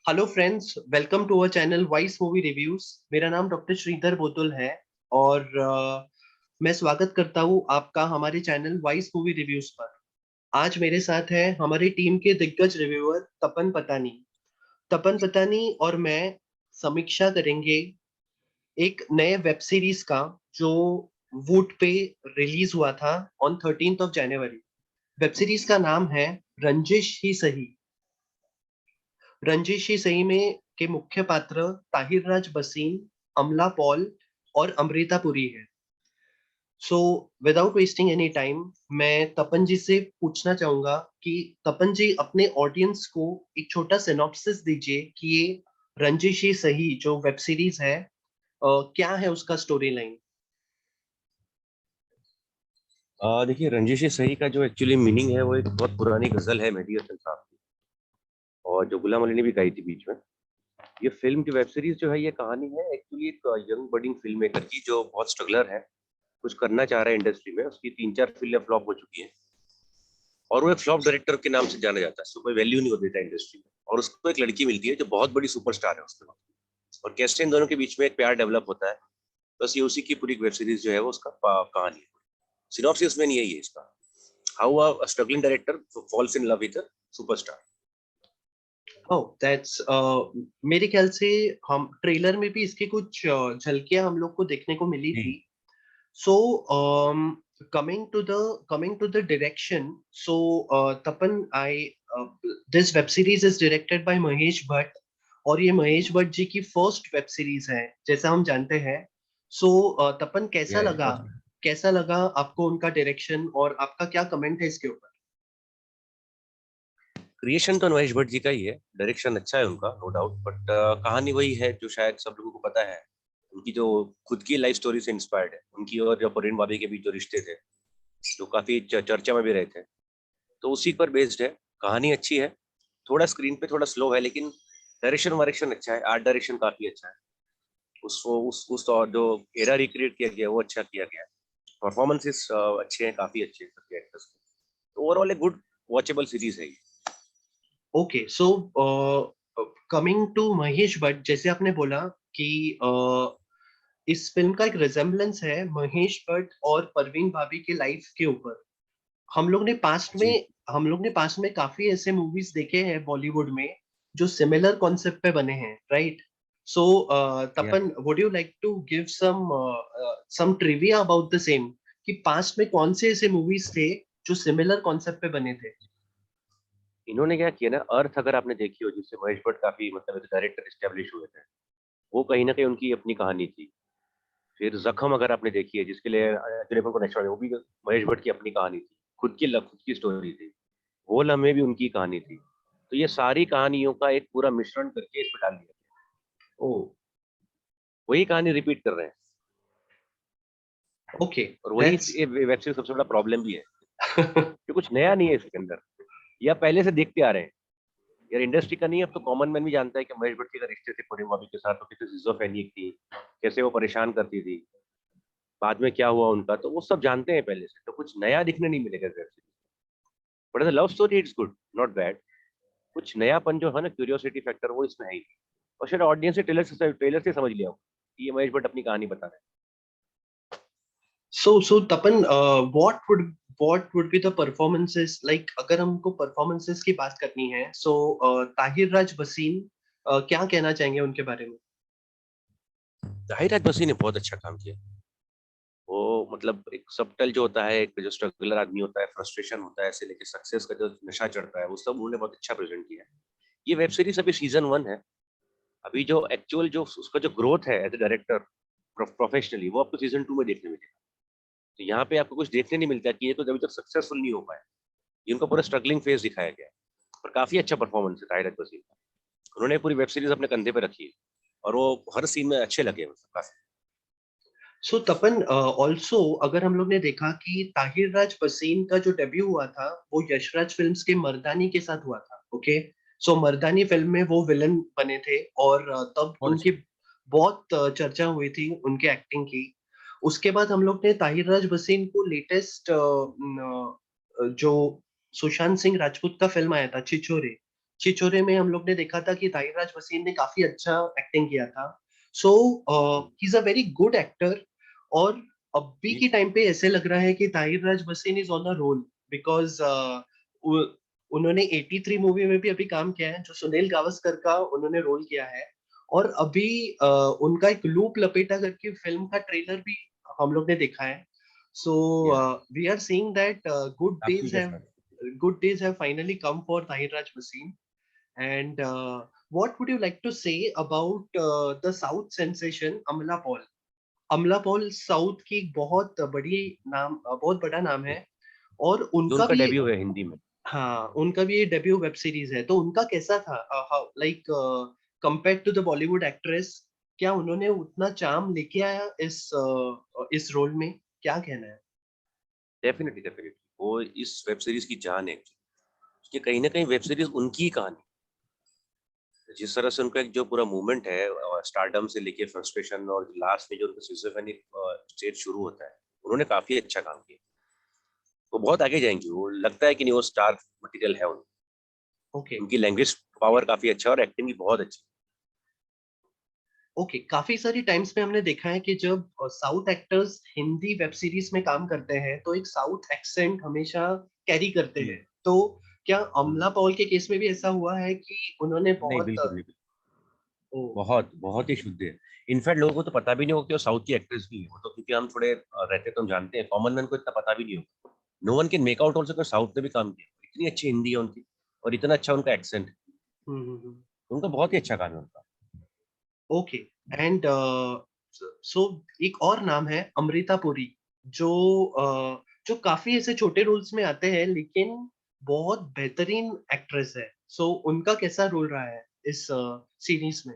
Hello friends, welcome to our channel wise movie reviews. मेरा नाम doctor Shridhar बोतुल है और मैं स्वागत करता हूँ आपका हमारे चैनल वाइस मूवी रिव्यूज पर। आज मेरे साथ है हमारी टीम के दिग्गज रिव्यूअर तपन पतानी। तपन पतानी और मैं समीक्षा करेंगे एक नए वेब सीरीज का जो वूट पे रिलीज हुआ था ऑन 13 जनवरी। वेब सीरीज का नाम है रंजिश ही सही। रंजिश ही सही में के मुख्य पात्र ताहिर राज बसीन, अमला पॉल और अमृता पुरी है। So without wasting any time, मैं तपन जी से पूछना चाहूंगा कि तपन जी अपने ऑडियंस को एक छोटा सिनॉप्सिस दीजिए कि ये रंजिश ही सही जो वेब सीरीज है, क्या है उसका स्टोरी लाइन। देखिए, रंजिश सही का जो एक्चुअली मीनिंग है वो एक बहुत पुरानी गजल है मेहदी हसन साहब की, और जो गुलाम अली ने भी गाई थी बीच में। ये फिल्म की वेब सीरीज जो है, ये कहानी है एक्चुअली एक यंग बडिंग फिल्म मेकर की जो बहुत स्ट्रगलर है, कुछ करना चाह रहा है इंडस्ट्री में। उसकी 3-4 फिल्में फ्लॉप हो चुकी हैं और वो एक फ्लॉप डायरेक्टर के नाम से जाना जाता है। उसको कोई वैल्यू नहीं होती था इंडस्ट्री में, और उसको एक लड़की मिलती है जो बहुत बड़ी सुपरस्टार है उसके वक्त, और कैसे इन दोनों के बीच में एक प्यार डेवलप होता है। बस ये उसी की पूरी वेब सीरीज जो है वो उसका कहानी है। सिनॉप्सिस में यही है इसका, how a struggling director falls in love with a superstar. Oh that's, मेरे ख्याल से हम ट्रेलर में भी इसकी कुछ झलकियां हम लोग को देखने को मिली जी। थी। So, coming to the direction. So, Tapan, this web series is directed by Mahesh Bhatt और ये महेश भट्ट जी की फर्स्ट वेब सीरीज है जैसा हम जानते हैं। सो तपन, कैसा लगा आपको उनका डायरेक्शन और आपका क्या कमेंट है इसके ऊपर। क्रिएशन तो महेश भट्ट जी का ही है, डायरेक्शन अच्छा है उनका, नो डाउट, बट कहानी वही है जो शायद सब लोगों को पता है। उनकी जो खुद की लाइफ स्टोरी से इंस्पायर्ड है, उनकी और जो परिण भाभी के बीच जो रिश्ते थे, जो काफी चर्चा में भी रहे थे, तो उसी पर बेस्ड है। कहानी अच्छी है, थोड़ा स्क्रीन पे थोड़ा स्लो है, लेकिन डायरेक्शन वायरेक्शन अच्छा है, आर्ट डायरेक्शन काफी अच्छा है। उसको उस और जो एरा रिक्रिएट किया गया है, वो अच्छा किया गया है। परफॉर्मेंसेस अच्छे हैं, काफी अच्छे हैं सबके एक्टर्स के। तो ओवरऑल एक गुड वॉचेबल सीरीज है ये। Okay, so coming to Mahesh Bhatt, जैसे आपने बोला कि इस फिल्म का एक रिजेम्बलेंस है महेश भट्ट और परवीन भाभी के लाइफ के ऊपर। हम लोग ने पास्ट जी। में हम लोग ने पास्ट में काफी ऐसे मूवीज देखे हैं बॉलीवुड में जो सिमिलर कॉन्सेप्ट पे बने हैं, right? So yeah Tapan, would you like to give some trivia about the same कि पास्ट में कौन से ऐसे मूवीज थे जो सिमिलर कॉन्सेप्ट पे बने थे। इन्होंने क्या किया ना, अर्थ अगर आपने देखी हो, जिससे महेश भट्ट काफी मतलब डायरेक्टर एस्टेब्लिश हुए थे, वो कहीं ना कहीं उनकी अपनी कहानी थी। फिर जख्म अगर आपने देखी है, जिसके लिए अजय को नेक्स्ट, वो भी महेश भट्ट की अपनी कहानी थी, खुद की स्टोरी थी। वो लम्हे भी उनकी कहानी थी। तो ये सारी कहानियों का एक पूरा मिश्रण करके इस पर डाल दिया गया। ओ, वही कहानी रिपीट कर रहे हैं, ओके, और वही दैट्स वेब सीरीज सबसे बड़ा प्रॉब्लम भी है कि कुछ नया नहीं है इसके अंदर, या पहले से देखते आ रहे हैं। यार इंडस्ट्री का नहीं है, अब तो कॉमन मैन भी जानता है कि महेश भट्ट के रिश्ते थे पूर्णिमा भाभी के साथ, तो कितनी सिजोफ्रेनिक थी, कैसे वो परेशान करती थी, बाद में क्या हुआ उनका, तो वो सब जानते हैं पहले से। तो कुछ नया दिखने नहीं मिलेगा web series. But as love story it's good, not bad. कुछ नयापन जो है ना, क्यूरियोसिटी फैक्टर, वो इसमें है ही नहीं। और शायद ऑडियंस से ट्रेलर से समझ लिया हो कि ये महेश भट्ट अपनी कहानी बता रहे so Tapan, what would be the performances like, अगर हमको परफॉर्मेंसेस की बात करनी है। सो ताहिर राज बसीन, क्या कहना चाहेंगे उनके बारे में। हैं। जाहिर है बसी ने बहुत अच्छा काम किया। वो मतलब एक सबटल जो होता है, एक जो स्ट्रगलर आदमी होता है, फ्रस्ट्रेशन होता है, ऐसे लेके सक्सेस का जो नशा चढ़ता है, वो सब उन्होंने बहुत अच्छा प्रेजेंट किया है। ये वेब सीरीज अभी सीजन 1 है। अभी जो एक्चुअल जो उसका जो ग्रोथ है एज ए डायरेक्टर प्रोफेशनली, वो आपको सीजन 2 में देखने मिलेगा। तो यहाँ पे आपको कुछ देखने नहीं मिलता कि ये तो अभी तक सक्सेसफुल नहीं हो पाया। ये उनका पूरा स्ट्रगलिंग फेज दिखाया गया है। और काफी अच्छा परफॉर्मेंस है ताहिर वसीम का। उन्होंने पूरी वेब सीरीज अपने कंधे पे रखी है, और वो हर सीन में अच्छे लगे मतलब काफी। सो तपन, ऑल्सो अगर हम लोग ने देखा कि ताहिर राज बसीन का जो डेब्यू हुआ था वो यशराज फिल्म्स के मर्दानी के साथ हुआ था। ओके, सो मर्दानी फिल्म में वो विलन बने थे और तब बहुत उनकी अच्छा। बहुत चर्चा हुई थी उनके एक्टिंग की। उसके बाद हम लोग ने ताहिर राज बसीन को लेटेस्ट जो सुशांत सिंह राजपूत का फिल्म आया था छिछोरे, छिछोरे में हम लोग ने देखा था कि ताहिर वसीम ने काफी अच्छा एक्टिंग किया था। So he is a very good actor. और अभी जी के टाइम पे ऐसे लग रहा है कि Tahir Waseem is on a roll, because उन्होंने 83 मूवी में भी अभी काम किया है, जो सुनील गावस्कर का उन्होंने रोल किया है। और अभी उनका एक लूप लपेटा करके फिल्म का ट्रेलर भी हम लोग ने देखा है। सो या वी आर सीइंग दैट काफी जैसा। good days have finally come for Tahir Raj Wasim. And what would you like to say about the South sensation Amla Paul? अमला पॉल साउथ की एक बहुत बड़ी नाम, बहुत बड़ा नाम है। और जो उनका उनका भी, डेब्यू है हिंदी में। हाँ, उनका भी ये डेब्यू वेब सीरीज है, तो उनका कैसा था? Like compared to the Bollywood actress, क्या उन्होंने उतना चार्म लेके आया इस रोल में? क्या कहना है? डेफिनेटली डेफिनेटली वो इस वेब सीरीज की जान है कि कहीं ना कहीं वेब सीरीज उनकी ही कहानी है। जिस तरह से उनका एक जो पूरा मूवमेंट है स्टारडम से लेके फ्रस्ट्रेशन और लास्ट में जो उनका सिजोफ्रेनिक स्टेज शुरू होता है, उन्होंने काफी अच्छा काम किया। वो बहुत आगे जाएंगी, वो लगता है कि नहीं वो स्टार मटेरियल है ओके। उनकी लैंग्वेज पावर काफी अच्छा है और एक्टिंग भी बहुत अच्छी। ओके, काफी सारी टाइम्स में हमने देखा है कि जब south actors Hindi web series में काम करते हैं तो एक साउथ एक्सेंट हमेशा कैरी करते हैं। हम्म, तो क्या हम्म। अमला पॉल के केस में भी ऐसा हुआ है कि उन्होंने नहीं बहुत बिल्कुल नहीं, बिल्कुल। ओ, बहुत बहुत ही शुद्ध है। इनफैक्ट लोगों को तो पता भी नहीं होगा कि वो साउथ की एक्ट्रेस भी है। वो तो क्योंकि हम थोड़े रहते तो हम जानते हैं, कॉमन मैन को इतना पता भी नहीं होगा। No one can make out also south ने भी काम किया। इतनी अच्छी हिंदी है उनकी और इतना अच्छा उनका एक्सेंट है। हम्म। उनका बहुत ही अच्छा काम है उनका। ओके। एंड सो एक और नाम है अमृता पुरी, जो जो काफी ऐसे छोटे रोल्स में आते हैं लेकिन बहुत बेहतरीन एक्ट्रेस है। सो उनका कैसा रोल रहा है इस सीरीज में?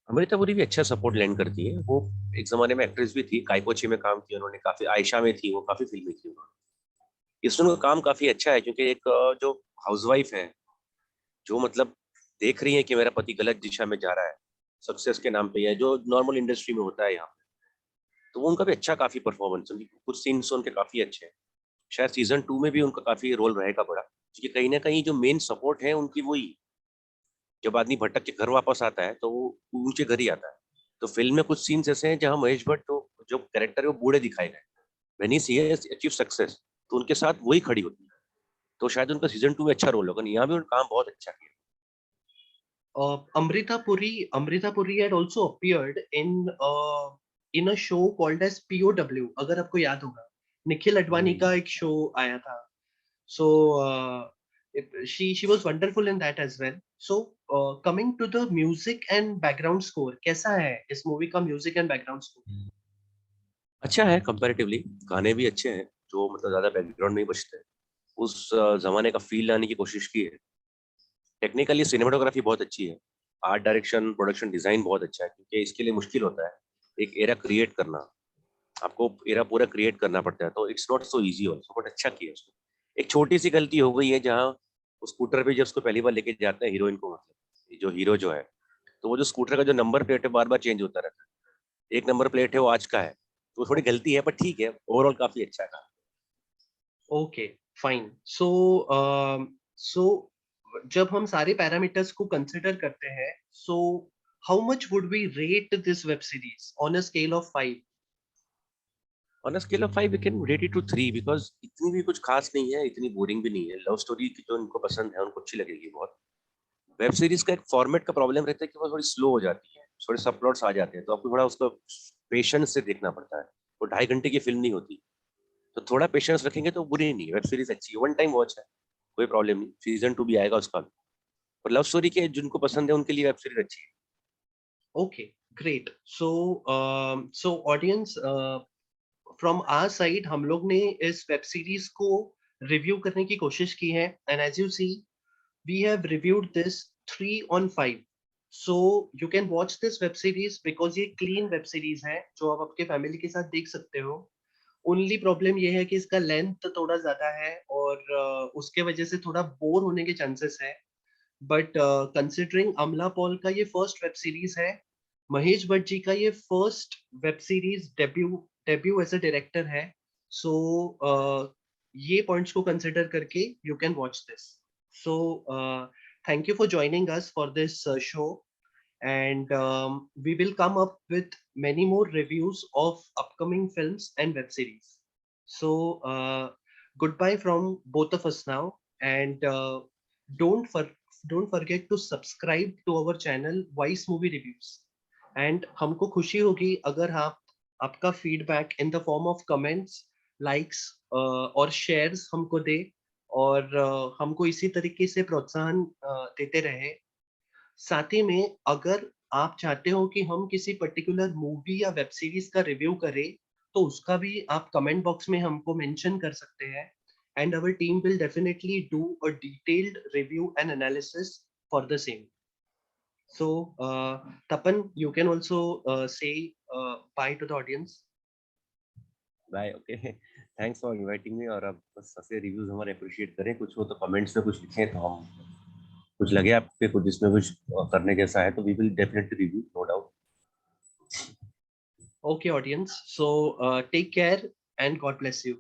अमृता पुरी भी अच्छा सपोर्ट लैंड करती है। वो एक जमाने में एक्ट्रेस भी थी, काइपोची में काम किया उन्होंने काफी, आयशा में थी, वो काफी फिल्में की उन्होंने। इसमें उनका काम काफी अच्छा है क्योंकि एक जो हाउसवाइफ है, जो मतलब देख रही है कि मेरा पति गलत दिशा में जा रहा है सक्सेस के नाम पे, या जो नॉर्मल इंडस्ट्री में होता है यहाँ, तो वो उनका भी अच्छा काफी परफॉर्मेंस, उनकी कुछ सीन्स उनके काफी अच्छे हैं। शायद सीजन 2 में भी उनका काफी रोल रहेगा बड़ा, क्योंकि कहीं ना कहीं जो मेन सपोर्ट है उनकी वही। जब आदमी भटक के घर वापस आता है तो वो ऊंचे घर ही आता है। तो फिल्म में कुछ सीन्स ऐसे हैं जहाँ महेश भट्ट तो जो कैरेक्टर है वो बूढ़े दिखाए गए। When he she achieve success, तो उनके साथ वही खड़ी होती है। तो शायद उनका सीजन 2 में अच्छा रोल होगा। यहाँ भी उन्होंने काम बहुत अच्छा किया। Amrita Puri had also appeared in a show called as POW, अगर आपको याद होगा, निखिल अडवाणी हम्म। का एक शो आया था। So she was wonderful in that as well. So coming to the music and background score, कैसा है इस मूवी का म्यूजिक एंड बैकग्राउंड स्कोर? अच्छा है कंपैरेटिवली। गाने भी अच्छे हैं जो मतलब ज्यादा बैकग्राउंड में ही बजते हैं। उस जमाने का फील लाने की कोशिश की है। टेक्निकली सिनेमाटोग्राफी बहुत अच्छी है। आर्ट डायरेक्शन, प्रोडक्शन डिजाइन बहुत अच्छा है, क्योंकि इसके लिए मुश्किल होता है एक एरा क्रिएट करना। आपको एरा पूरा क्रिएट करना पड़ता है, तो it's not so easy also, but अच्छा किया उसको। एक छोटी सी गलती हो गई है जहाँ वो स्कूटर पे जब उसको पहली बार लेके जाते हैं हीरोइन को, मतलब जो हीरो जो है, तो वो जो स्कूटर का जो नंबर प्लेट है बार बार चेंज होता रहता है। एक नंबर प्लेट है वो आज का है, तो थोड़ी ओके। गलती है, पर ठीक है, ओवरऑल काफी अच्छा है। Okay, fine. सो सो जब हम सारे पैरामीटर्स को कंसिडर करते हैं, so how much would we rate this web series on a scale of 5? On a scale of 5 we can rate it to 3, because इतनी भी कुछ खास नहीं है, इतनी बोरिंग भी नहीं है। लव स्टोरी की जो उनको पसंद है उनको अच्छी लगेगी बहुत। वेब सीरीज का एक फॉर्मेट का प्रॉब्लम रहता है कि वो थोड़ी स्लो हो जाती है, थोड़े सब प्लॉट्स आ जाते हैं, तो आपको थोड़ा उसको पेशेंस से देखना पड़ता है। वो 2.5 घंटे की फिल्म नहीं होती, तो थोड़ा पेशेंस रखेंगे तो बुरी नहीं है। वेब सीरीज अच्छी है, वन टाइम वॉच है, कोई प्रॉब्लम नहीं। सीजन 2 भी आएगा उसका भी। और लव स्टोरी के जिनको पसंद है उनके लिए वेब सीरीज अच्छी है। Okay, great. So audience, from our side हम लोग ने इस वेब सीरीज को रिव्यू करने की कोशिश की है, and as you see we have reviewed this 3 on 5. So you can watch this web series because ये clean web series है जो आप आपके फैमिली के साथ देख सकते हो। ओनली प्रॉब्लम ये है कि इसका लेंथ थोड़ा ज्यादा है और उसके वजह से थोड़ा बोर होने के चांसेस है। बट कंसिडरिंग अमला पॉल का ये फर्स्ट वेब सीरीज है, महेश भट्ट जी का ये first web series debut debut as a director है। सो ये पॉइंट्स को कंसिडर करके you can watch this. So thank you for joining us for this show, and we will come up with many more reviews of upcoming films and web series. So goodbye from both of us now, and don't for don't forget to subscribe to our channel Vice Movie Reviews. And हमको खुशी होगी अगर आप आपका feedback in the form of comments, likes और shares हमको दे, और हमको इसी तरीके से प्रोत्साहन देते रहे। साथ ही में अगर आप चाहते हो कि हम किसी पर्टिकुलर मूवी या वेब सीरीज का रिव्यू करें, तो उसका भी आप कमेंट बॉक्स में हमको मेंशन कर सकते हैं, and our team will definitely do a detailed review and analysis for the same. So Tapan, you can also say bye to the audience. Bye. Okay, thanks for inviting me. और आप बस ऐसे reviews हमारे appreciate करें, कुछ हो तो comments में कुछ लिखें, तो हम कुछ लगे आपके कुछ जिसमें कुछ करने जैसा है तो we will definitely review, no doubt. Okay, audience. So take care and God bless you.